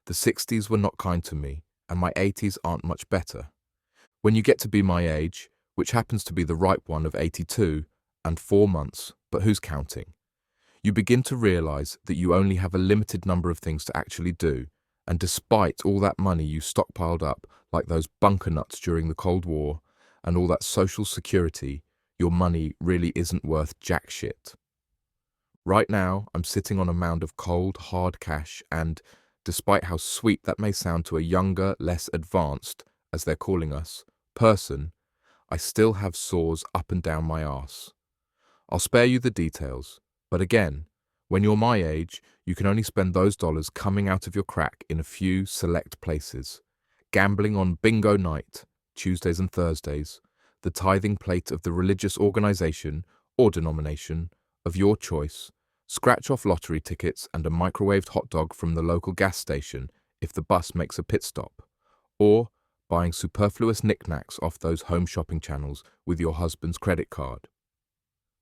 The 60s were not kind to me, and my 80s aren't much better. When you get to be my age, which happens to be the ripe one of 82 and 4 months, but who's counting? You begin to realize that you only have a limited number of things to actually do, and despite all that money you stockpiled up, like those bunker nuts during the Cold War, and all that social security, your money really isn't worth jack shit. Right now, I'm sitting on a mound of cold, hard cash, and despite how sweet that may sound to a younger, less advanced, as they're calling us, person, I still have sores up and down my arse. I'll spare you the details, but again, when you're my age, you can only spend those dollars coming out of your crack in a few select places. Gambling on bingo night, Tuesdays and Thursdays, the tithing plate of the religious organization or denomination of your choice, scratch-off lottery tickets and a microwaved hot dog from the local gas station if the bus makes a pit stop, or buying superfluous knickknacks off those home shopping channels with your husband's credit card.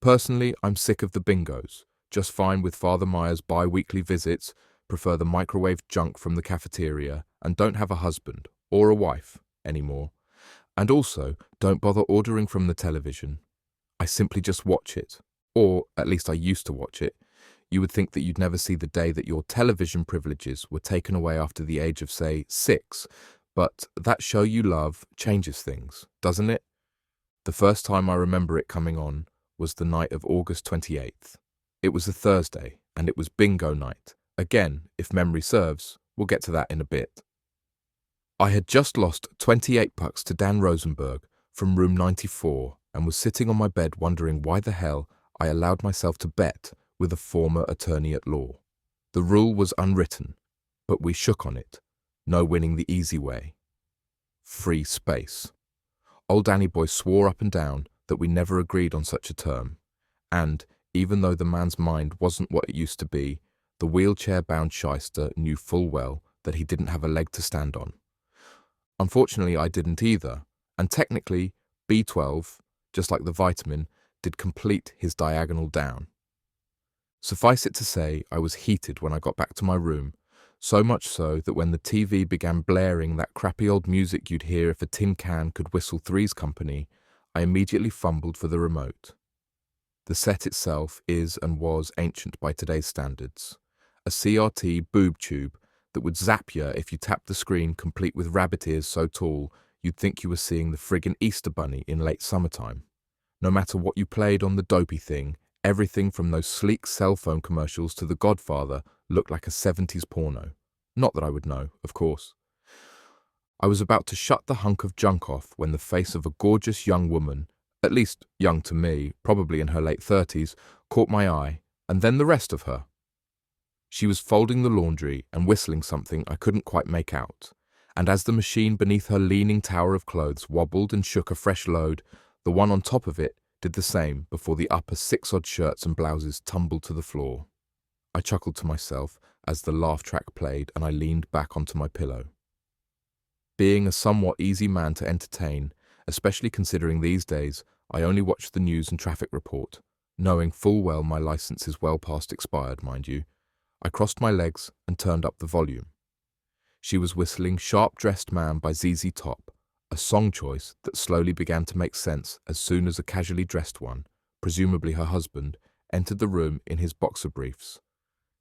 Personally, I'm sick of the bingos, just fine with Father Myers' bi-weekly visits, prefer the microwaved junk from the cafeteria, and don't have a husband or a wife anymore. And also, don't bother ordering from the television. I simply just watch it, or at least I used to watch it. You would think that you'd never see the day that your television privileges were taken away after the age of, say, 6, but that show you love changes things, doesn't it? The first time I remember it coming on was the night of August 28th. It was a Thursday, and it was bingo night. Again, if memory serves, we'll get to that in a bit. I had just lost 28 bucks to Dan Rosenberg from room 94 and was sitting on my bed wondering why the hell I allowed myself to bet with a former attorney at law. The rule was unwritten, but we shook on it. No winning the easy way. Free space. Old Danny Boy swore up and down that we never agreed on such a term, and, even though the man's mind wasn't what it used to be, the wheelchair-bound shyster knew full well that he didn't have a leg to stand on. Unfortunately, I didn't either, and technically, B12, just like the vitamin, did complete his diagonal down. Suffice it to say, I was heated when I got back to my room, so much so that when the TV began blaring that crappy old music you'd hear if a tin can could whistle Three's Company, I immediately fumbled for the remote. The set itself is and was ancient by today's standards. A CRT boob tube that would zap you if you tapped the screen, complete with rabbit ears so tall you'd think you were seeing the friggin' Easter Bunny in late summertime. No matter what you played on the dopey thing, everything from those sleek cell phone commercials to The Godfather looked like a 70s porno. Not that I would know, of course. I was about to shut the hunk of junk off when the face of a gorgeous young woman, at least young to me, probably in her late 30s, caught my eye, and then the rest of her. She was folding the laundry and whistling something I couldn't quite make out, and as the machine beneath her leaning tower of clothes wobbled and shook a fresh load, the one on top of it did the same before the upper 6-odd shirts and blouses tumbled to the floor. I chuckled to myself as the laugh track played and I leaned back onto my pillow. Being a somewhat easy man to entertain, especially considering these days I only watch the news and traffic report, knowing full well my license is well past expired, mind you, I crossed my legs and turned up the volume. She was whistling Sharp Dressed Man by ZZ Top, a song choice that slowly began to make sense as soon as a casually dressed one, presumably her husband, entered the room in his boxer briefs.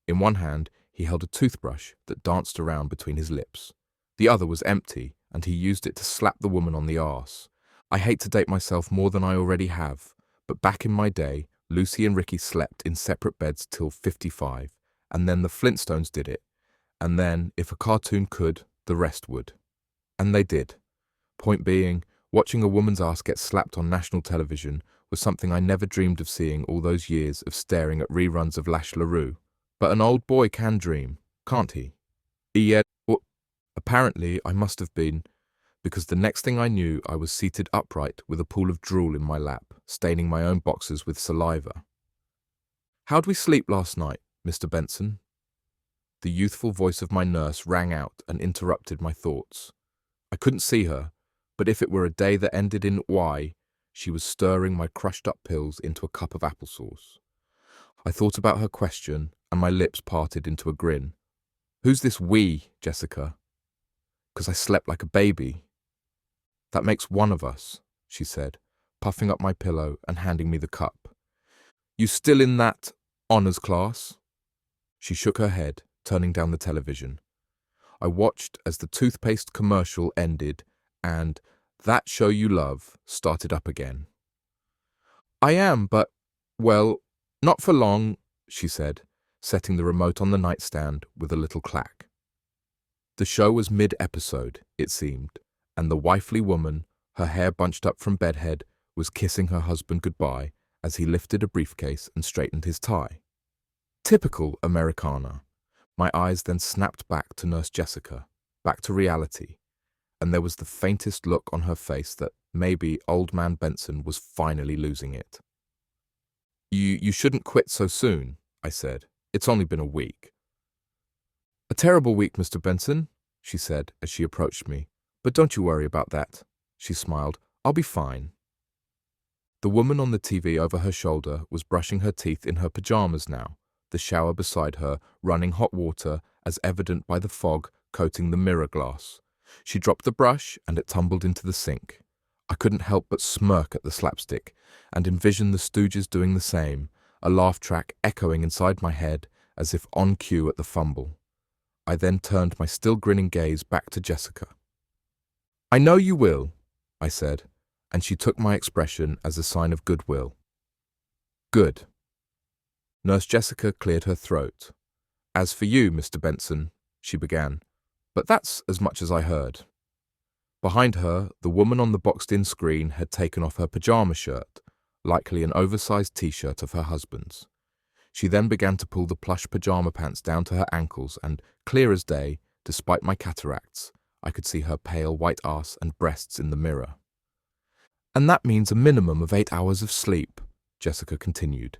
In one hand, he held a toothbrush that danced around between his lips. The other was empty, and he used it to slap the woman on the arse. I hate to date myself more than I already have, but back in my day, Lucy and Ricky slept in separate beds till 55, and then the Flintstones did it, and then, if a cartoon could, the rest would. And they did. Point being, watching a woman's ass get slapped on national television was something I never dreamed of seeing all those years of staring at reruns of Lash LaRue. But an old boy can dream, can't he? Yeah, well, apparently I must have been, because the next thing I knew I was seated upright with a pool of drool in my lap, staining my own boxers with saliva. "How'd we sleep last night, Mr. Benson?" The youthful voice of my nurse rang out and interrupted my thoughts. I couldn't see her, but if it were a day that ended in Y, she was stirring my crushed-up pills into a cup of applesauce. I thought about her question, and my lips parted into a grin. Who's this we, Jessica? 'Cause I slept like a baby. That makes one of us, she said, puffing up my pillow and handing me the cup. You still in that honours class? She shook her head, turning down the television. I watched as the toothpaste commercial ended and That Show You Love started up again. I am, but, well, not for long, she said, setting the remote on the nightstand with a little clack. The show was mid-episode, it seemed, and the wifely woman, her hair bunched up from bedhead, was kissing her husband goodbye as he lifted a briefcase and straightened his tie. Typical Americana. My eyes then snapped back to Nurse Jessica, back to reality, and there was the faintest look on her face that maybe old man Benson was finally losing it. You shouldn't quit so soon, I said. It's only been a week. A terrible week, Mr. Benson, she said as she approached me. But don't you worry about that, she smiled. I'll be fine. The woman on the TV over her shoulder was brushing her teeth in her pajamas now, the shower beside her running hot water as evident by the fog coating the mirror glass. She dropped the brush and it tumbled into the sink. I couldn't help but smirk at the slapstick and envision the Stooges doing the same, a laugh track echoing inside my head as if on cue at the fumble. I then turned my still grinning gaze back to Jessica. I know you will, I said, and she took my expression as a sign of goodwill. Good. Nurse Jessica cleared her throat. As for you, Mr. Benson, she began, but that's as much as I heard. Behind her, the woman on the boxed-in screen had taken off her pajama shirt, likely an oversized t-shirt of her husband's. She then began to pull the plush pajama pants down to her ankles and, clear as day, despite my cataracts, I could see her pale white ass and breasts in the mirror. And that means a minimum of 8 hours of sleep, Jessica continued.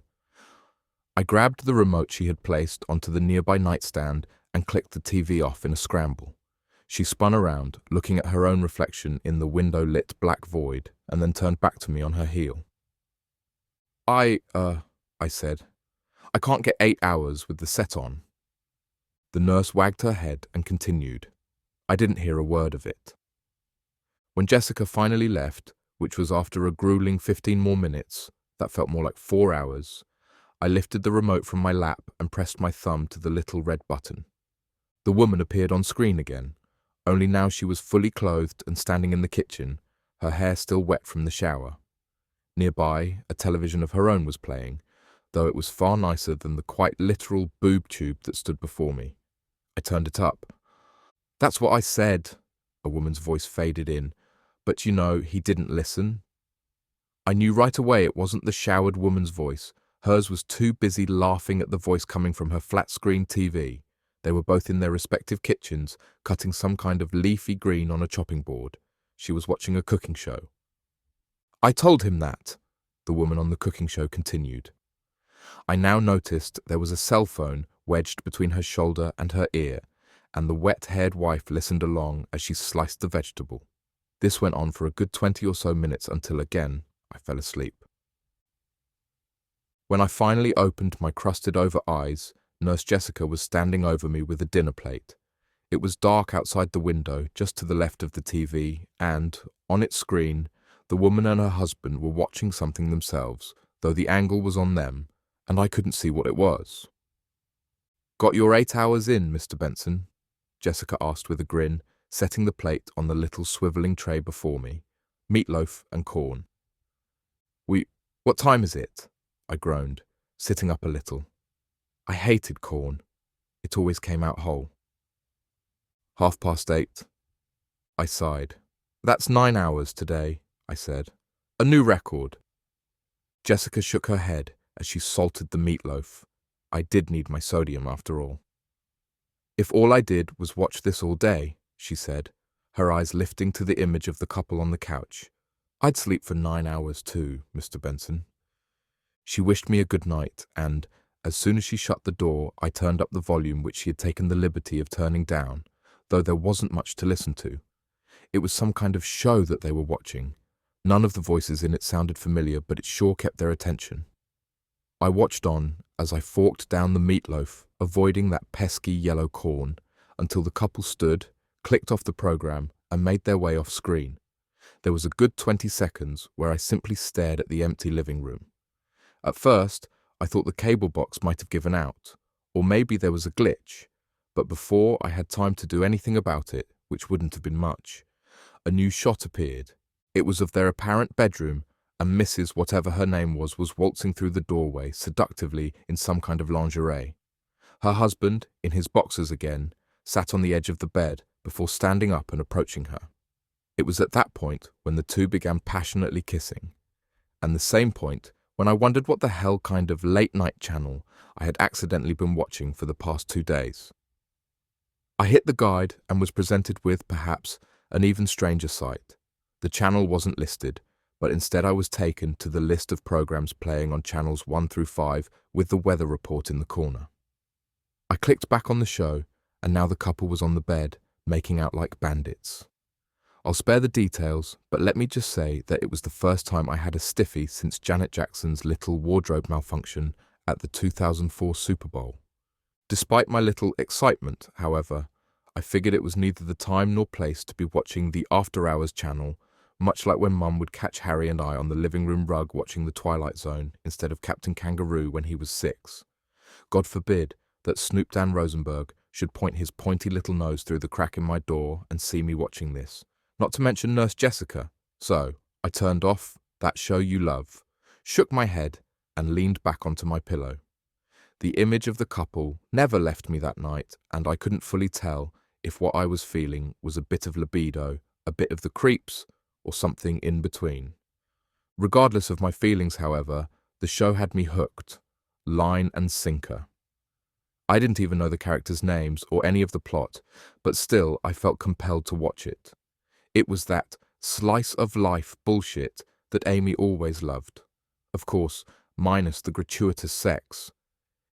I grabbed the remote she had placed onto the nearby nightstand and clicked the TV off in a scramble. She spun around, looking at her own reflection in the window-lit black void, and then turned back to me on her heel. I said, I can't get 8 hours with the set on. The nurse wagged her head and continued. I didn't hear a word of it. When Jessica finally left, which was after a grueling 15 more minutes, that felt more like 4 hours, I lifted the remote from my lap and pressed my thumb to the little red button. The woman appeared on screen again, only now she was fully clothed and standing in the kitchen, her hair still wet from the shower. Nearby, a television of her own was playing, though it was far nicer than the quite literal boob tube that stood before me. I turned it up. That's what I said, a woman's voice faded in, but you know, he didn't listen. I knew right away it wasn't the showered woman's voice. Hers was too busy laughing at the voice coming from her flat-screen TV. They were both in their respective kitchens, cutting some kind of leafy green on a chopping board. She was watching a cooking show. I told him that, the woman on the cooking show continued. I now noticed there was a cell phone wedged between her shoulder and her ear, and the wet-haired wife listened along as she sliced the vegetable. This went on for a good 20 or so minutes until again I fell asleep. When I finally opened my crusted-over eyes, Nurse Jessica was standing over me with a dinner plate. It was dark outside the window, just to the left of the TV, and, on its screen, the woman and her husband were watching something themselves, though the angle was on them, and I couldn't see what it was. Got your 8 hours in, Mr. Benson? Jessica asked with a grin, setting the plate on the little swivelling tray before me. Meatloaf and corn. What time is it? I groaned, sitting up a little. I hated corn. It always came out whole. 8:30. I sighed. That's 9 hours today, I said. A new record. Jessica shook her head as she salted the meatloaf. I did need my sodium after all. If all I did was watch this all day, she said, her eyes lifting to the image of the couple on the couch, I'd sleep for 9 hours too, Mr. Benson. She wished me a good night, and, as soon as she shut the door, I turned up the volume which she had taken the liberty of turning down, though there wasn't much to listen to. It was some kind of show that they were watching. None of the voices in it sounded familiar, but it sure kept their attention. I watched on as I forked down the meatloaf, avoiding that pesky yellow corn, until the couple stood, clicked off the program, and made their way off screen. There was a good 20 seconds where I simply stared at the empty living room. At first, I thought the cable box might have given out, or maybe there was a glitch, but before I had time to do anything about it, which wouldn't have been much, a new shot appeared. It was of their apparent bedroom, and Mrs. whatever her name was waltzing through the doorway seductively in some kind of lingerie. Her husband, in his boxers again, sat on the edge of the bed before standing up and approaching her. It was at that point when the two began passionately kissing, and the same point when I wondered what the hell kind of late-night channel I had accidentally been watching for the past 2 days. I hit the guide and was presented with, perhaps, an even stranger sight. The channel wasn't listed, but instead I was taken to the list of programs playing on channels 1 through 5 with the weather report in the corner. I clicked back on the show, and now the couple was on the bed, making out like bandits. I'll spare the details, but let me just say that it was the first time I had a stiffy since Janet Jackson's little wardrobe malfunction at the 2004 Super Bowl. Despite my little excitement, however, I figured it was neither the time nor place to be watching the After Hours channel, much like when Mum would catch Harry and I on the living room rug watching The Twilight Zone instead of Captain Kangaroo when he was 6. God forbid that Snoop Dan Rosenberg should point his pointy little nose through the crack in my door and see me watching this. Not to mention Nurse Jessica. So, I turned off That Show You Love, shook my head, and leaned back onto my pillow. The image of the couple never left me that night, and I couldn't fully tell if what I was feeling was a bit of libido, a bit of the creeps, or something in between. Regardless of my feelings, however, the show had me hooked, line and sinker. I didn't even know the characters' names or any of the plot, but still I felt compelled to watch it. It was that slice-of-life bullshit that Amy always loved. Of course, minus the gratuitous sex.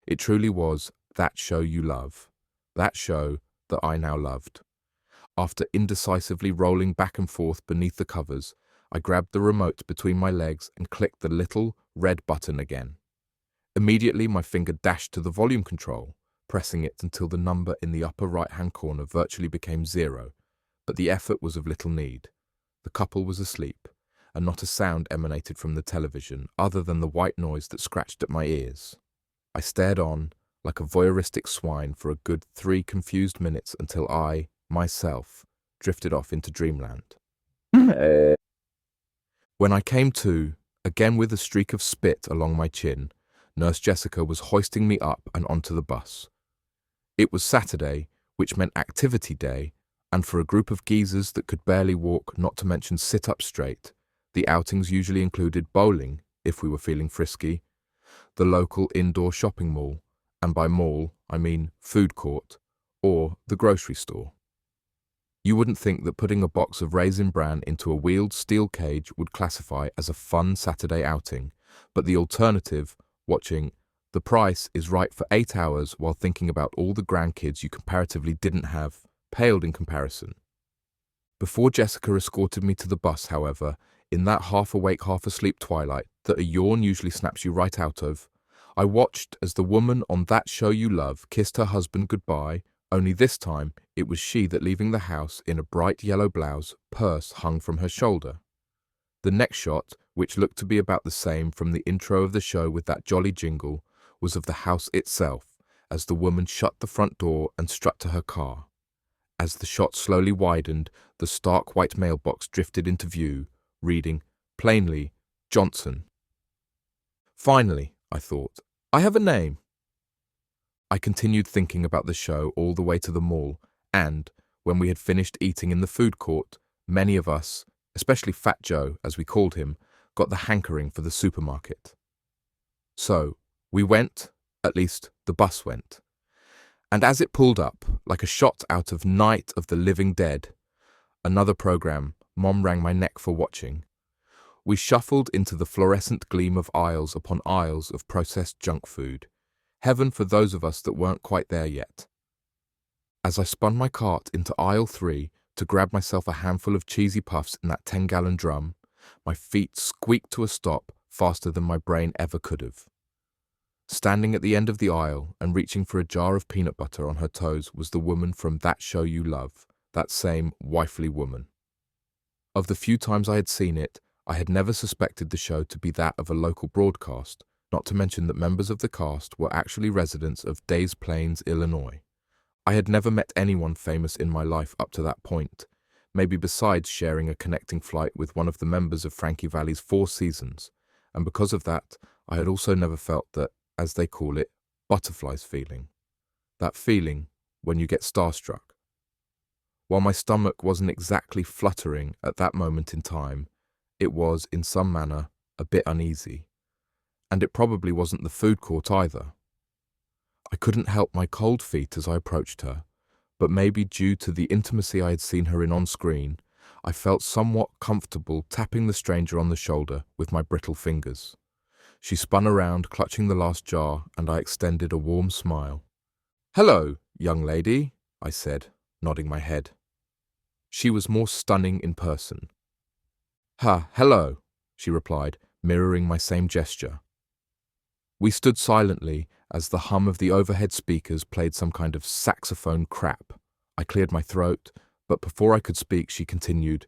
It truly was that show you love. That show that I now loved. After indecisively rolling back and forth beneath the covers, I grabbed the remote between my legs and clicked the little red button again. Immediately, my finger dashed to the volume control, pressing it until the number in the upper right-hand corner virtually became 0. But the effort was of little need. The couple was asleep, and not a sound emanated from the television other than the white noise that scratched at my ears. I stared on, like a voyeuristic swine, for a good 3 confused minutes until I, myself, drifted off into dreamland. When I came to, again with a streak of spit along my chin, Nurse Jessica was hoisting me up and onto the bus. It was Saturday, which meant activity day, and for a group of geezers that could barely walk, not to mention sit up straight, the outings usually included bowling, if we were feeling frisky, the local indoor shopping mall, and by mall I mean food court, or the grocery store. You wouldn't think that putting a box of Raisin Bran into a wheeled steel cage would classify as a fun Saturday outing, but the alternative, watching The Price is Right for 8 hours while thinking about all the grandkids you comparatively didn't have, paled in comparison. Before Jessica escorted me to the bus, however, in that half-awake, half-asleep twilight that a yawn usually snaps you right out of, I watched as the woman on That Show You Love kissed her husband goodbye, only this time it was she that, leaving the house in a bright yellow blouse, purse hung from her shoulder. The next shot, which looked to be about the same from the intro of the show with that jolly jingle, was of the house itself, as the woman shut the front door and strut to her car. As the shot slowly widened, the stark white mailbox drifted into view, reading, plainly, Johnson. Finally, I thought, I have a name. I continued thinking about the show all the way to the mall, and, when we had finished eating in the food court, many of us, especially Fat Joe, as we called him, got the hankering for the supermarket. So, we went, at least the bus went. And as it pulled up, like a shot out of Night of the Living Dead, another program Mom wrung my neck for watching, we shuffled into the fluorescent gleam of aisles upon aisles of processed junk food, heaven for those of us that weren't quite there yet. As I spun my cart into aisle 3 to grab myself a handful of cheesy puffs in that 10-gallon drum, my feet squeaked to a stop faster than my brain ever could have. Standing at the end of the aisle and reaching for a jar of peanut butter on her toes was the woman from That Show You Love, that same wifely woman. Of the few times I had seen it, I had never suspected the show to be that of a local broadcast, not to mention that members of the cast were actually residents of Des Plaines, Illinois. I had never met anyone famous in my life up to that point, maybe besides sharing a connecting flight with one of the members of Frankie Valli's Four Seasons, and because of that, I had also never felt that, as they call it, butterflies feeling. That feeling when you get starstruck. While my stomach wasn't exactly fluttering at that moment in time, it was, in some manner, a bit uneasy. And it probably wasn't the food court either. I couldn't help my cold feet as I approached her, but maybe due to the intimacy I had seen her in on screen, I felt somewhat comfortable tapping the stranger on the shoulder with my brittle fingers. She spun around, clutching the last jar, and I extended a warm smile. "Hello, young lady," I said, nodding my head. She was more stunning in person. Hello," she replied, mirroring my same gesture. We stood silently as the hum of the overhead speakers played some kind of saxophone crap. I cleared my throat, but before I could speak, she continued,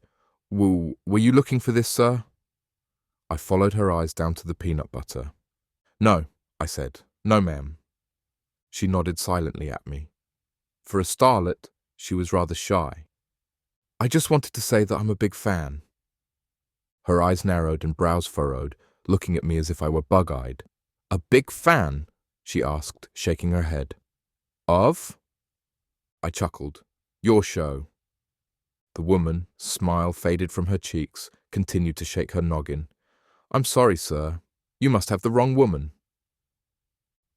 Were you looking for this, sir?" I followed her eyes down to the peanut butter. "No," I said. "No, ma'am." She nodded silently at me. For a starlet, she was rather shy. "I just wanted to say that I'm a big fan." Her eyes narrowed and brows furrowed, looking at me as if I were bug-eyed. "A big fan?" she asked, shaking her head. "Of?" I chuckled. "Your show." The woman, smile faded from her cheeks, continued to shake her noggin. "I'm sorry, sir. You must have the wrong woman."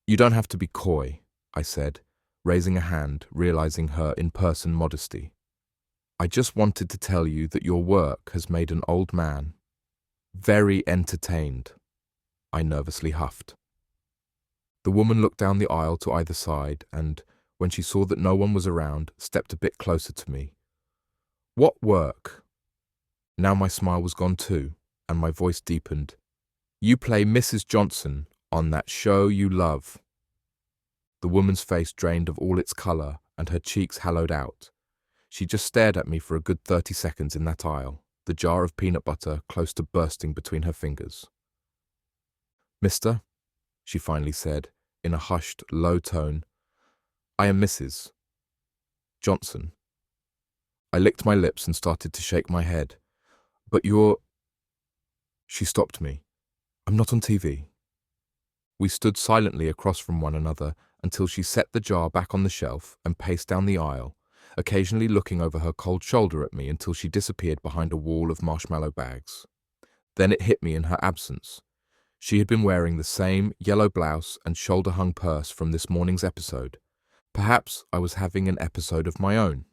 "You don't have to be coy," I said, raising a hand, realizing her in-person modesty. "I just wanted to tell you that your work has made an old man very entertained." I nervously huffed. The woman looked down the aisle to either side and, when she saw that no one was around, stepped a bit closer to me. "What work?" Now my smile was gone too, and my voice deepened. "You play Mrs. Johnson on That Show You Love." The woman's face drained of all its colour and her cheeks hollowed out. She just stared at me for a good 30 seconds in that aisle, the jar of peanut butter close to bursting between her fingers. "Mister," she finally said, in a hushed, low tone, "I am Mrs. Johnson." I licked my lips and started to shake my head. "But you're—" She stopped me. "I'm not on TV." We stood silently across from one another until she set the jar back on the shelf and paced down the aisle, occasionally looking over her cold shoulder at me until she disappeared behind a wall of marshmallow bags. Then it hit me in her absence. She had been wearing the same yellow blouse and shoulder-hung purse from this morning's episode. Perhaps I was having an episode of my own.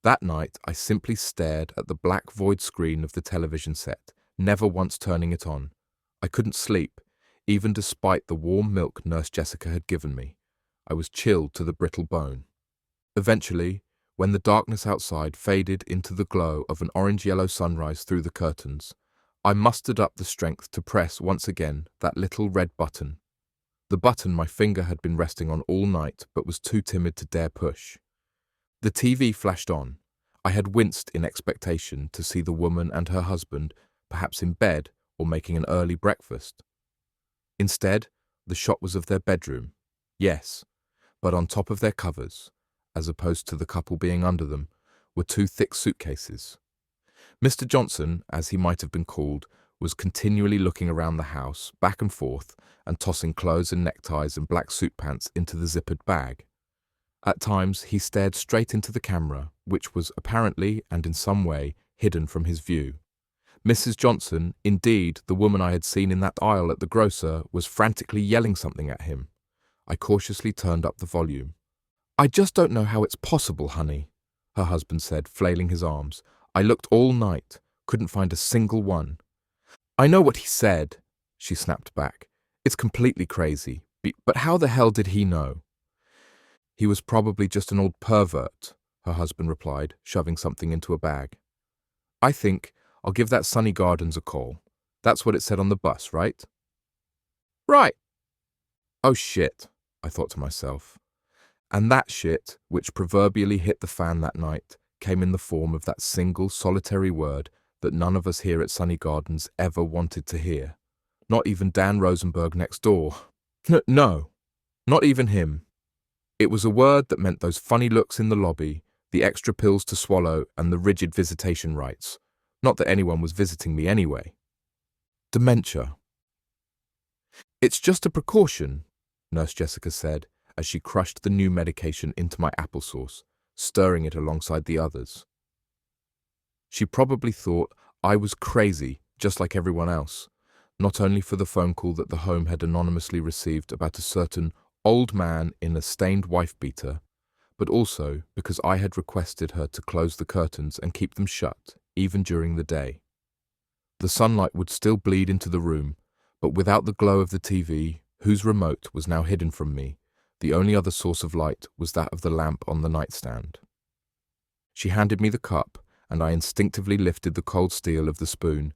That night, I simply stared at the black void screen of the television set, never once turning it on. I couldn't sleep, even despite the warm milk Nurse Jessica had given me. I was chilled to the brittle bone. Eventually, when the darkness outside faded into the glow of an orange-yellow sunrise through the curtains, I mustered up the strength to press once again that little red button. The button my finger had been resting on all night but was too timid to dare push. The TV flashed on. I had winced in expectation to see the woman and her husband, perhaps in bed or making an early breakfast. Instead, the shot was of their bedroom. Yes, but on top of their covers, as opposed to the couple being under them, were two thick suitcases. Mr. Johnson, as he might have been called, was continually looking around the house, back and forth, and tossing clothes and neckties and black suit pants into the zippered bag. At times, he stared straight into the camera, which was apparently, and in some way, hidden from his view. Mrs. Johnson, indeed the woman I had seen in that aisle at the grocer, was frantically yelling something at him. I cautiously turned up the volume. "I just don't know how it's possible, honey," her husband said, flailing his arms. "I looked all night, couldn't find a single one." "I know what he said," she snapped back. "It's completely crazy. But how the hell did he know?" "He was probably just an old pervert," her husband replied, shoving something into a bag. "I think I'll give that Sunny Gardens a call. That's what it said on the bus, right?" Right. Oh shit, I thought to myself. And that shit, which proverbially hit the fan that night, came in the form of that single solitary word that none of us here at Sunny Gardens ever wanted to hear. Not even Dan Rosenberg next door. No, not even him. It was a word that meant those funny looks in the lobby, the extra pills to swallow, and the rigid visitation rights. Not that anyone was visiting me anyway. Dementia. It's just a precaution, Nurse Jessica said as she crushed the new medication into my applesauce, stirring it alongside the others. She probably thought I was crazy, just like everyone else, not only for the phone call that the home had anonymously received about a certain old man in a stained wife-beater, but also because I had requested her to close the curtains and keep them shut, even during the day. The sunlight would still bleed into the room, but without the glow of the TV, whose remote was now hidden from me, the only other source of light was that of the lamp on the nightstand. She handed me the cup, and I instinctively lifted the cold steel of the spoon.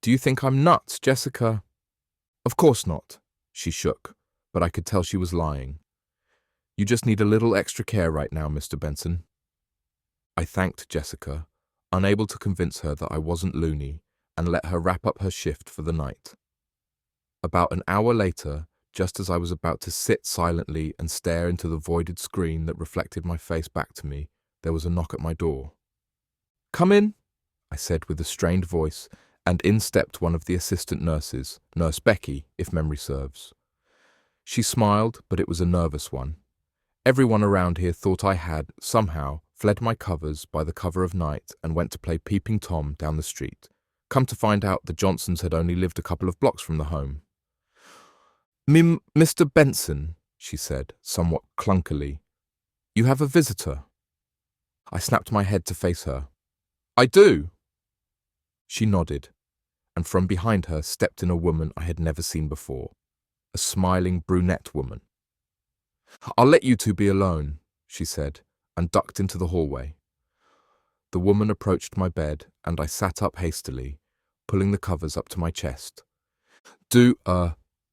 "Do you think I'm nuts, Jessica?" "Of course not," she shook, but I could tell she was lying. "You just need a little extra care right now, Mr. Benson." I thanked Jessica, unable to convince her that I wasn't loony, and let her wrap up her shift for the night. About an hour later, just as I was about to sit silently and stare into the voided screen that reflected my face back to me, there was a knock at my door. "Come in," I said with a strained voice, and in stepped one of the assistant nurses, Nurse Becky, if memory serves. She smiled, but it was a nervous one. Everyone around here thought I had, somehow, fled my covers by the cover of night and went to play Peeping Tom down the street. Come to find out, the Johnsons had only lived a couple of blocks from the home. "Mr. Benson," she said, somewhat clunkily. "You have a visitor." I snapped my head to face her. "I do." She nodded, and from behind her stepped in a woman I had never seen before, a smiling brunette woman. "I'll let you two be alone," she said, and ducked into the hallway. The woman approached my bed, and I sat up hastily, pulling the covers up to my chest.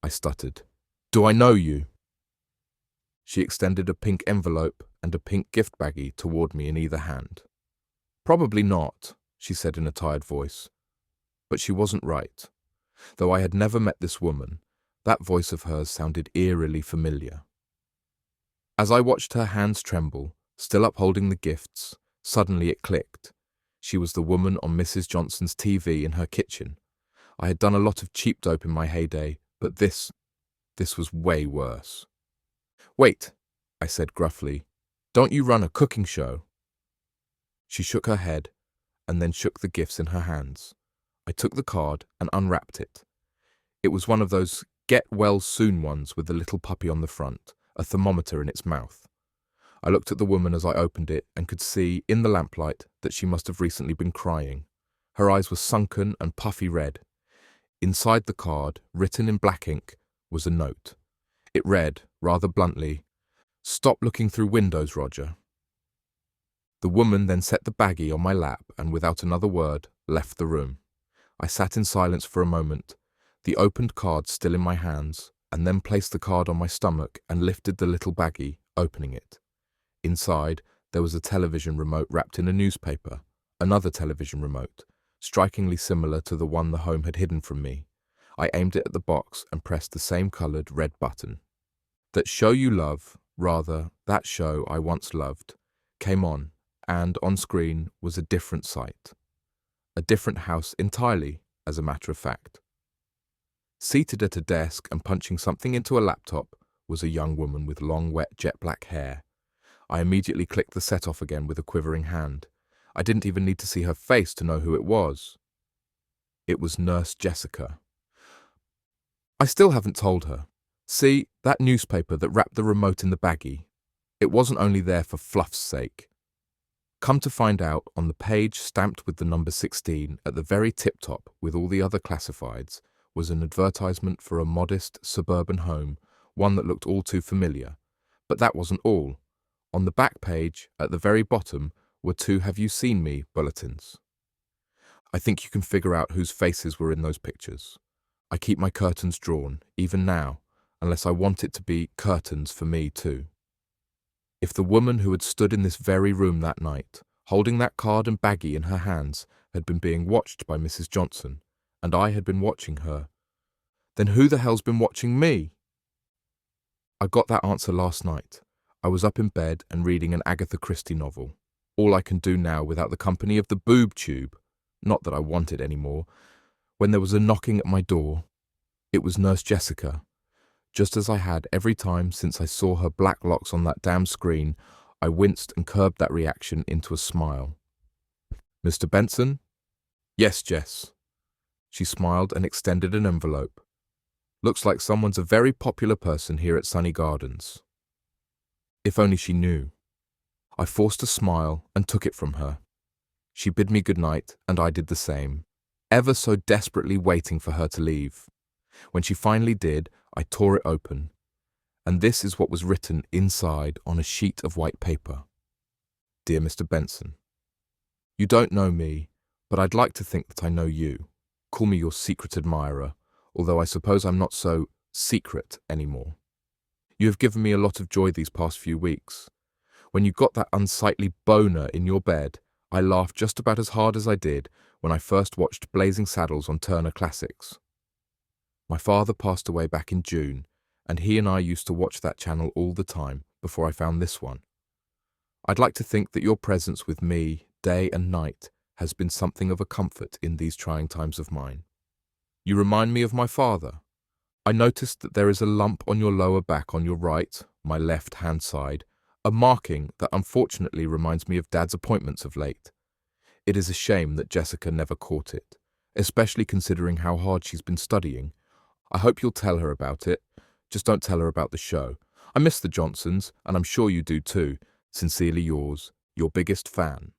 I stuttered. "Do I know you?" She extended a pink envelope and a pink gift baggie toward me in either hand. "Probably not," she said in a tired voice. But she wasn't right. Though I had never met this woman, that voice of hers sounded eerily familiar. As I watched her hands tremble, still upholding the gifts, suddenly it clicked. She was the woman on Mrs. Johnson's TV in her kitchen. I had done a lot of cheap dope in my heyday, but this was way worse. "Wait," I said gruffly. "Don't you run a cooking show?" She shook her head, and then shook the gifts in her hands. I took the card and unwrapped it. It was one of those get-well-soon ones with the little puppy on the front, a thermometer in its mouth. I looked at the woman as I opened it and could see, in the lamplight, that she must have recently been crying. Her eyes were sunken and puffy red. Inside the card, written in black ink, was a note. It read, rather bluntly, "Stop looking through windows, Roger." The woman then set the baggie on my lap and, without another word, left the room. I sat in silence for a moment, the opened card still in my hands, and then placed the card on my stomach and lifted the little baggie, opening it. Inside, there was a television remote wrapped in a newspaper, another television remote, strikingly similar to the one the home had hidden from me. I aimed it at the box and pressed the same coloured red button. That Show You Love, rather, That Show I Once Loved, came on, and on screen was a different sight. A different house entirely, as a matter of fact. Seated at a desk and punching something into a laptop was a young woman with long, wet, jet-black hair. I immediately clicked the set-off again with a quivering hand. I didn't even need to see her face to know who it was. It was Nurse Jessica. I still haven't told her. See, that newspaper that wrapped the remote in the baggie? It wasn't only there for fluff's sake. Come to find out, on the page stamped with the number 16 at the very tip-top with all the other classifieds, was an advertisement for a modest suburban home, one that looked all too familiar. But that wasn't all. On the back page, at the very bottom, were 2 Have You Seen Me bulletins. I think you can figure out whose faces were in those pictures. I keep my curtains drawn, even now, unless I want it to be curtains for me too. If the woman who had stood in this very room that night, holding that card and baggie in her hands, had been being watched by Mrs. Johnson, and I had been watching her, then who the hell's been watching me? I got that answer last night. I was up in bed and reading an Agatha Christie novel. All I can do now without the company of the boob tube, not that I want it anymore, when there was a knocking at my door. It was Nurse Jessica. Just as I had every time since I saw her black locks on that damn screen, I winced and curbed that reaction into a smile. "Mr. Benson?" "Yes, Jess." She smiled and extended an envelope. "Looks like someone's a very popular person here at Sunny Gardens." If only she knew. I forced a smile and took it from her. She bid me good night, and I did the same, ever so desperately waiting for her to leave. When she finally did, I tore it open, and this is what was written inside on a sheet of white paper. "Dear Mr. Benson, you don't know me, but I'd like to think that I know you. Call me your secret admirer, although I suppose I'm not so secret anymore. You have given me a lot of joy these past few weeks. When you got that unsightly boner in your bed, I laughed just about as hard as I did when I first watched Blazing Saddles on Turner Classics. My father passed away back in June, and he and I used to watch that channel all the time before I found this one. I'd like to think that your presence with me, day and night, has been something of a comfort in these trying times of mine. You remind me of my father. I noticed that there is a lump on your lower back on your right, my left-hand side, a marking that unfortunately reminds me of Dad's appointments of late. It is a shame that Jessica never caught it, especially considering how hard she's been studying. I hope you'll tell her about it. Just don't tell her about the show. I miss the Johnsons, and I'm sure you do too. Sincerely yours, your biggest fan.